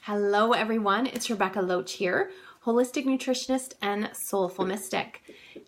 Hello everyone, it's Rebecca Loach here, holistic nutritionist and soulful mystic.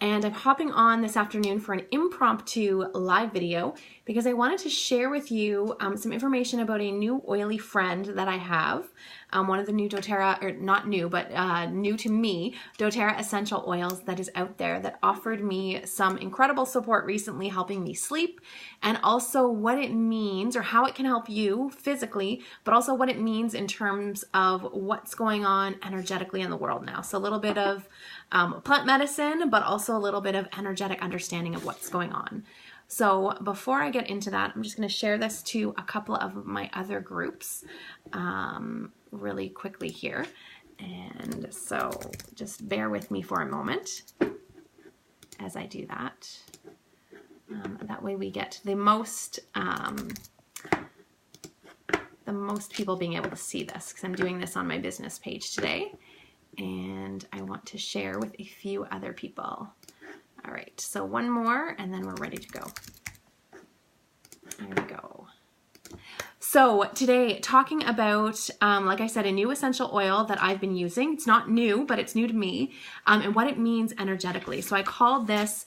And I'm hopping on this afternoon for an impromptu live video because I wanted to share with you some information about a new oily friend that I have. One of the new doTERRA, or not new, but new to me, doTERRA essential oils that is out there that offered me some incredible support recently helping me sleep, and also what it means or how it can help you physically, but also what it means in terms of what's going on energetically in the world now. So a little bit of plant medicine, but also a little bit of energetic understanding of what's going on. So before I get into that, I'm just going to share this to a couple of my other groups really quickly here. And so just bear with me for a moment as I do that. That way we get the most people being able to see this, because I'm doing this on my business page today. And I want to share with a few other people. All right, so one more and then we're ready to go. There we go. So today, talking about, like I said, a new essential oil that I've been using. It's not new, but it's new to me, and what it means energetically. So I called this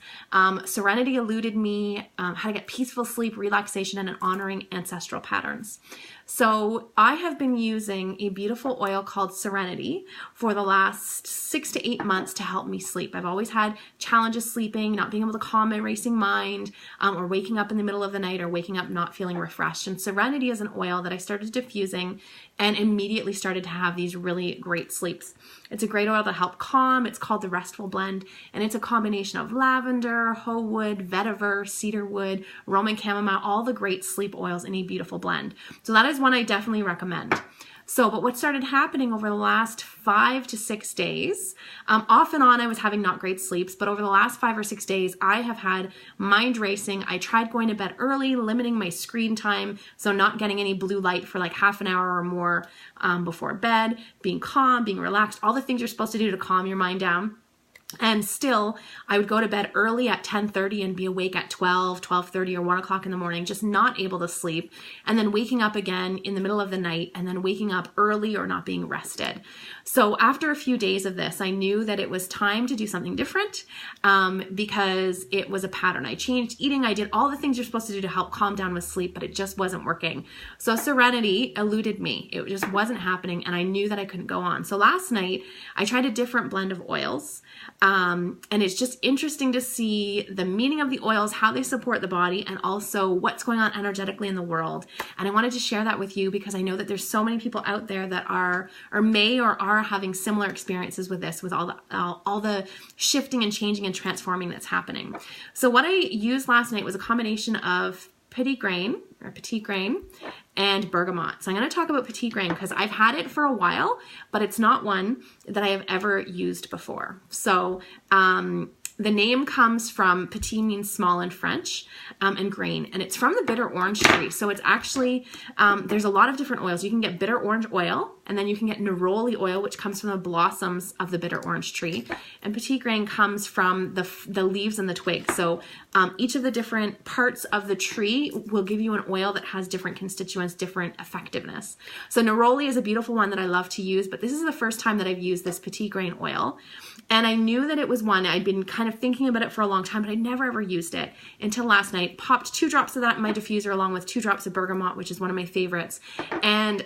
Serenity, Eluded Me, how to get peaceful sleep, relaxation, and honoring ancestral patterns. So I have been using a beautiful oil called Serenity for the last 6 to 8 months to help me sleep. I've always had challenges sleeping, not being able to calm my racing mind, or waking up in the middle of the night, or waking up not feeling refreshed. And Serenity is an oil that I started diffusing and immediately started to have these really great sleeps. It's a great oil to help calm. It's called the Restful Blend, and it's a combination of lavender, hoe wood, vetiver, cedar wood, Roman chamomile, all the great sleep oils in a beautiful blend. So that is one I definitely recommend. But what started happening over the last 5 to 6 days, off and on I was having not great sleeps, but over the last 5 or 6 days, I have had mind racing. I tried going to bed early, limiting my screen time, so not getting any blue light for like half an hour or more before bed, being calm, being relaxed, all the things you're supposed to do to calm your mind down. And still, I would go to bed early at 10:30 and be awake at 12, 12:30 or 1 o'clock in the morning, just not able to sleep, and then waking up again in the middle of the night, and then waking up early or not being rested. So after a few days of this, I knew that it was time to do something different because it was a pattern. I changed eating. I did all the things you're supposed to do to help calm down with sleep, but it just wasn't working. So Serenity eluded me. It just wasn't happening, and I knew that I couldn't go on. So last night, I tried a different blend of oils. And it's just interesting to see the meaning of the oils, how they support the body, and also what's going on energetically in the world. And I wanted to share that with you because I know that there's so many people out there that are having similar experiences with this, with all the shifting and changing and transforming that's happening. So what I used last night was a combination of petit grain and bergamot. So I'm going to talk about petit grain because I've had it for a while, but it's not one that I have ever used before. So the name comes from petit means small in French, and grain, and it's from the bitter orange tree. So it's actually, there's a lot of different oils. You can get bitter orange oil, and then you can get neroli oil, which comes from the blossoms of the bitter orange tree. And petit grain comes from the leaves and the twigs. So each of the different parts of the tree will give you an oil that has different constituents, different effectiveness. So neroli is a beautiful one that I love to use, but this is the first time that I've used this petit grain oil. And I knew that it was one, I'd been kind of thinking about it for a long time, but I never ever used it until last night. Popped 2 drops of that in my diffuser along with 2 drops of bergamot, which is one of my favorites. And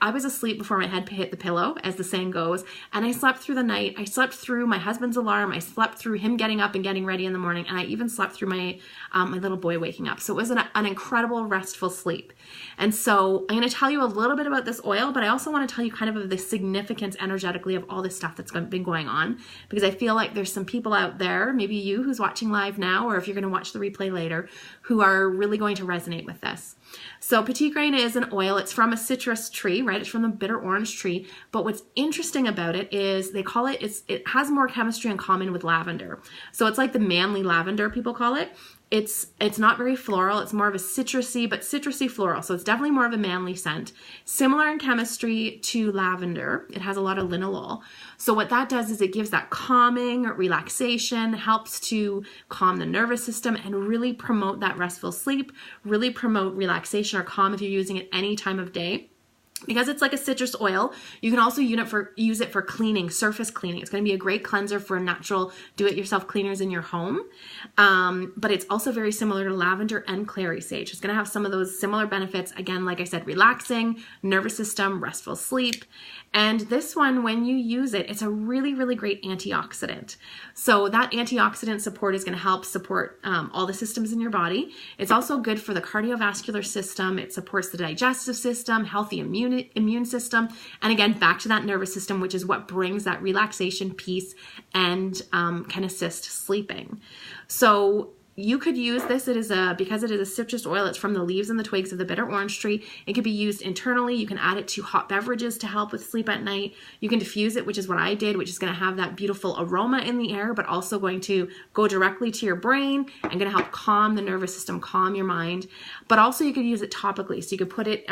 I was asleep before my head hit the pillow, as the saying goes, and I slept through the night. I slept through my husband's alarm. I slept through him getting up and getting ready in the morning, and I even slept through my little boy waking up. So it was an incredible restful sleep. And so I'm going to tell you a little bit about this oil, but I also want to tell you kind of the significance energetically of all this stuff that's been going on, because I feel like there's some people out there, maybe you who's watching live now, or if you're going to watch the replay later, who are really going to resonate with this. So petit grain is an oil. It's from a citrus tree, right? It's from the bitter orange tree. But what's interesting about it is they call it, it has more chemistry in common with lavender. So it's like the manly lavender, people call it. It's not very floral. It's more of a citrusy, but citrusy floral. So it's definitely more of a manly scent. Similar in chemistry to lavender. It has a lot of linalool. So what that does is it gives that calming, relaxation, helps to calm the nervous system and really promote that restful sleep, really promote relaxation or calm if you're using it any time of day. Because it's like a citrus oil, you can also use it for cleaning, surface cleaning. It's going to be a great cleanser for natural do-it-yourself cleaners in your home. But it's also very similar to lavender and clary sage. It's going to have some of those similar benefits. Again, like I said, relaxing, nervous system, restful sleep. And this one, when you use it, it's a really, really great antioxidant. So that antioxidant support is going to help support all the systems in your body. It's also good for the cardiovascular system. It supports the digestive system, healthy immune system. And again, back to that nervous system, which is what brings that relaxation, peace, and can assist sleeping. So you could use this. Because it is a citrus oil, it's from the leaves and the twigs of the bitter orange tree. It could be used internally. You can add it to hot beverages to help with sleep at night. You can diffuse it, which is what I did, which is going to have that beautiful aroma in the air, but also going to go directly to your brain and going to help calm the nervous system, calm your mind. But also you could use it topically. So you could put it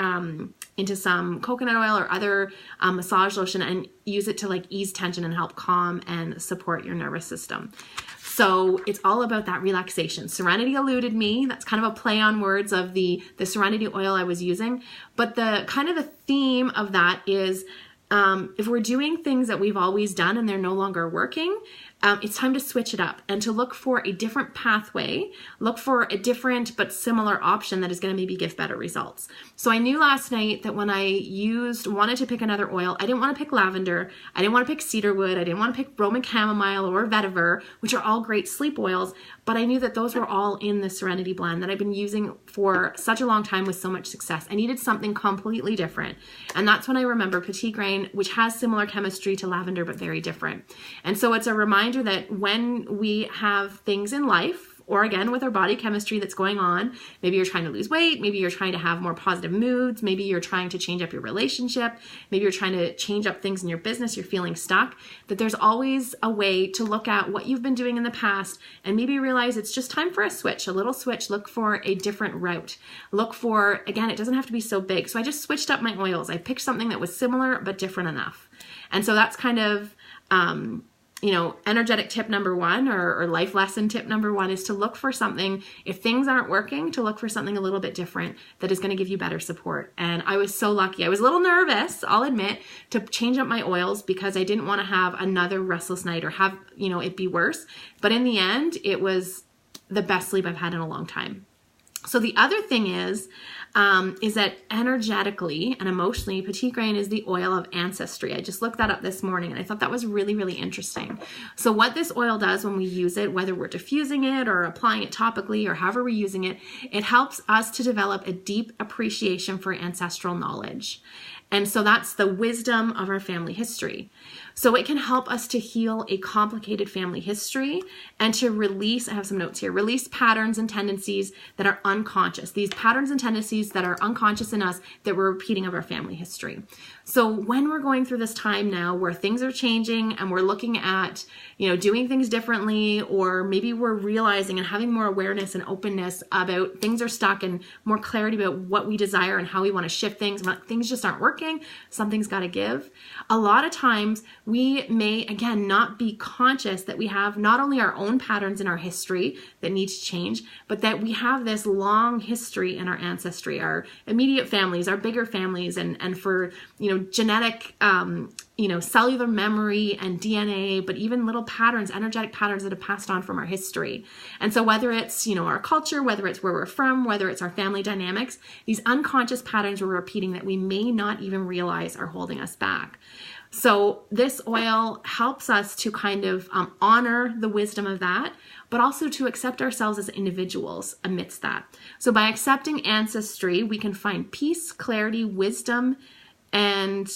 into some coconut oil or other massage lotion and use it to like ease tension and help calm and support your nervous system. So it's all about that relaxation. Serenity eluded me. That's kind of a play on words of the Serenity oil I was using. But the kind of the theme of that is if we're doing things that we've always done and they're no longer working, it's time to switch it up and to look for a different pathway, look for a different but similar option that is going to maybe give better results. So I knew last night that when I wanted to pick another oil, I didn't want to pick lavender, I didn't want to pick cedarwood, I didn't want to pick Roman chamomile or vetiver, which are all great sleep oils, but I knew that those were all in the Serenity blend that I've been using for such a long time with so much success. I needed something completely different. And that's when I remember Petit Grain, which has similar chemistry to lavender, but very different. And so it's a reminder that when we have things in life, or again with our body chemistry that's going on, maybe you're trying to lose weight, maybe you're trying to have more positive moods, maybe you're trying to change up your relationship, maybe you're trying to change up things in your business, you're feeling stuck, that there's always a way to look at what you've been doing in the past and maybe realize it's just time for a switch, a little switch. Look for a different route. Look for, again, it doesn't have to be so big. So I just switched up my oils. I picked something that was similar but different enough. And so that's kind of energetic tip number one or life lesson tip number one is to look for something, if things aren't working, to look for something a little bit different that is going to give you better support. And I was so lucky. I was a little nervous, I'll admit, to change up my oils because I didn't want to have another restless night or have, it be worse. But in the end, it was the best sleep I've had in a long time. So the other thing is that energetically and emotionally, Petit Grain is the oil of ancestry. I just looked that up this morning and I thought that was really, really interesting. So what this oil does when we use it, whether we're diffusing it or applying it topically or however we're using it, it helps us to develop a deep appreciation for ancestral knowledge. And so that's the wisdom of our family history. So it can help us to heal a complicated family history and to release, I have some notes here, release patterns and tendencies that are unconscious. These patterns and tendencies that are unconscious in us that we're repeating of our family history. So when we're going through this time now where things are changing and we're looking at, doing things differently, or maybe we're realizing and having more awareness and openness about things are stuck and more clarity about what we desire and how we want to shift things, when things just aren't working, something's got to give. A lot of times we may, again, not be conscious that we have not only our own patterns in our history that need to change, but that we have this long history in our ancestry, our immediate families, our bigger families, and for, genetic, cellular memory and DNA, but even little patterns, energetic patterns that have passed on from our history. And so whether it's, our culture, whether it's where we're from, whether it's our family dynamics, these unconscious patterns we're repeating that we may not even realize are holding us back. So this oil helps us to kind of honor the wisdom of that, but also to accept ourselves as individuals amidst that. So by accepting ancestry, we can find peace, clarity, wisdom, and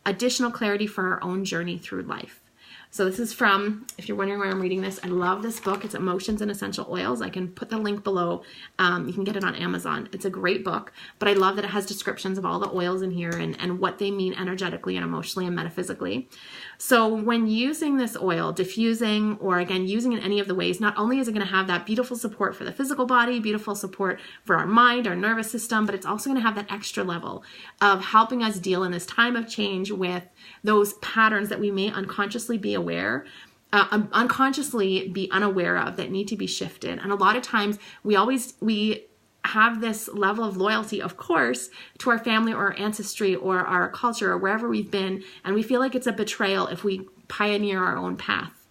additional clarity for our own journey through life. So this is from, if you're wondering where I'm reading this, I love this book. It's Emotions and Essential Oils. I can put the link below. You can get it on Amazon. It's a great book, but I love that it has descriptions of all the oils in here and what they mean energetically and emotionally and metaphysically. So when using this oil, diffusing, or again, using in any of the ways, not only is it going to have that beautiful support for the physical body, beautiful support for our mind, our nervous system, but it's also going to have that extra level of helping us deal in this time of change with those patterns that we may unconsciously be unconsciously be unaware of that need to be shifted. And a lot of times we have this level of loyalty, of course, to our family or our ancestry or our culture or wherever we've been, and we feel like it's a betrayal if we pioneer our own path.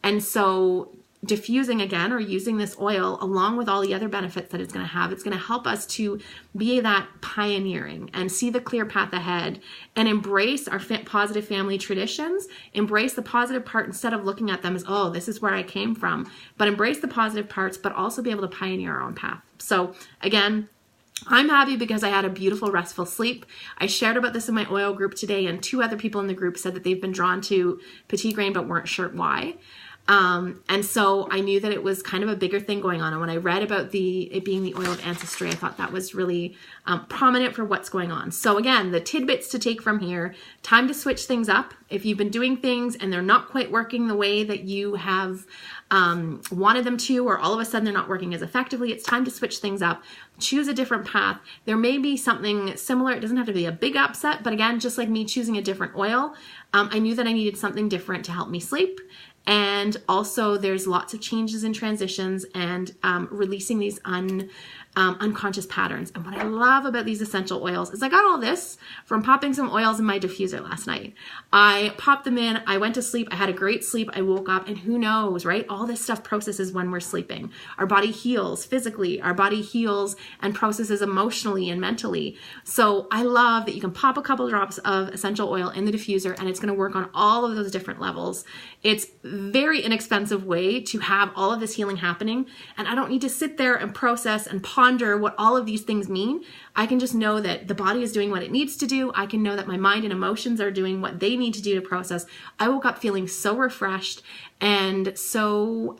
And so diffusing again, or using this oil along with all the other benefits that it's going to have, it's going to help us to be that pioneering and see the clear path ahead and embrace our positive family traditions, embrace the positive part instead of looking at them as, oh, this is where I came from, but embrace the positive parts, but also be able to pioneer our own path. So again, I'm happy because I had a beautiful, restful sleep. I shared about this in my oil group today, and 2 other people in the group said that they've been drawn to petit grain but weren't sure why. And so I knew that it was kind of a bigger thing going on. And when I read about it being the oil of ancestry, I thought that was really prominent for what's going on. So again, the tidbits to take from here: time to switch things up. If you've been doing things and they're not quite working the way that you have wanted them to, or all of a sudden they're not working as effectively, it's time to switch things up. Choose a different path. There may be something similar. It doesn't have to be a big upset, but again, just like me choosing a different oil, I knew that I needed something different to help me sleep. And also there's lots of changes and transitions and releasing these unconscious patterns. And what I love about these essential oils is I got all this from popping some oils in my diffuser last night. I popped them in, I went to sleep, I had a great sleep, I woke up, and who knows, right? All this stuff processes when we're sleeping. Our body heals physically, our body heals and processes emotionally and mentally. So I love that you can pop a couple drops of essential oil in the diffuser and it's going to work on all of those different levels. It's a very inexpensive way to have all of this healing happening, and I don't need to sit there and process and ponder what all of these things mean. I can just know that the body is doing what it needs to do. I can know that my mind and emotions are doing what they need to do to process. I woke up feeling so refreshed and so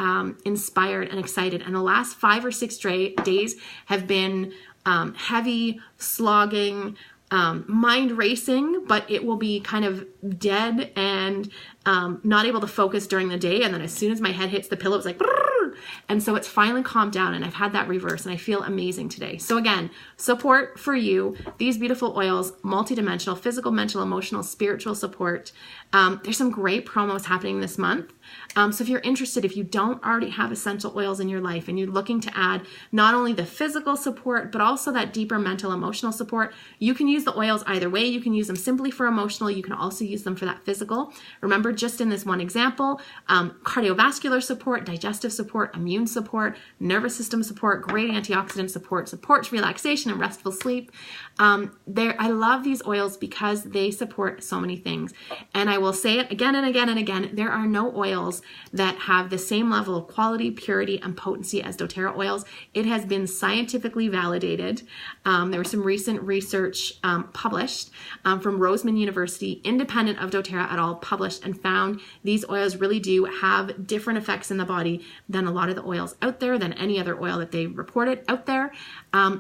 inspired and excited. And the last 5 or 6 days have been heavy, slogging, mind racing, but it will be kind of dead and not able to focus during the day. And then as soon as my head hits the pillow, it's like, brrr! And so it's finally calmed down, and I've had that reverse, and I feel amazing today. So again, support for you, these beautiful oils, multidimensional, physical, mental, emotional, spiritual support. There's some great promos happening this month. So if you're interested, if you don't already have essential oils in your life and you're looking to add not only the physical support, but also that deeper mental, emotional support, you can use the oils either way. You can use them simply for emotional. You can also use them for that physical. Remember, just in this one example, cardiovascular support, digestive support, immune support, nervous system support, great antioxidant support, supports relaxation and restful sleep. I love these oils because they support so many things. And I will say it again and again and again, there are no oils that have the same level of quality, purity, and potency as doTERRA oils. It has been scientifically validated. There was some recent research published from Roseman University, independent of doTERRA at all, published and found these oils really do have different effects in the body than a lot of the oils out there, than any other oil that they reported out there.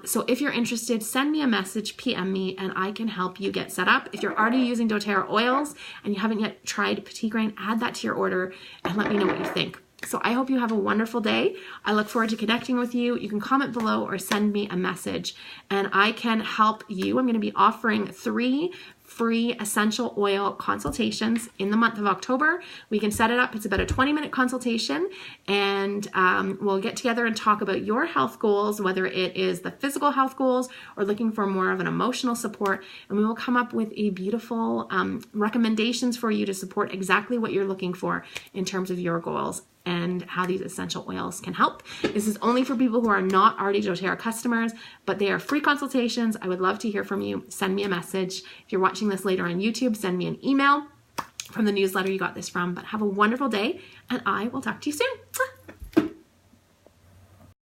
So if you're interested, send me a message, PM me, and I can help you get set up. If you're already using doTERRA oils and you haven't yet tried petit grain, add that to your order and let me know what you think. So I hope you have a wonderful day. I look forward to connecting with you. You can comment below or send me a message and I can help you. I'm going to be offering 3 free essential oil consultations in the month of October. We can set it up. It's about a 20-minute consultation, and we'll get together and talk about your health goals, whether it is the physical health goals or looking for more of an emotional support, and we will come up with a beautiful recommendations for you to support exactly what you're looking for in terms of your goals and how these essential oils can help. This is only for people who are not already doTERRA customers, but they are free consultations. I would love to hear from you. Send me a message. If you're watching this later on YouTube, send me an email from the newsletter you got this from. But have a wonderful day, and I will talk to you soon.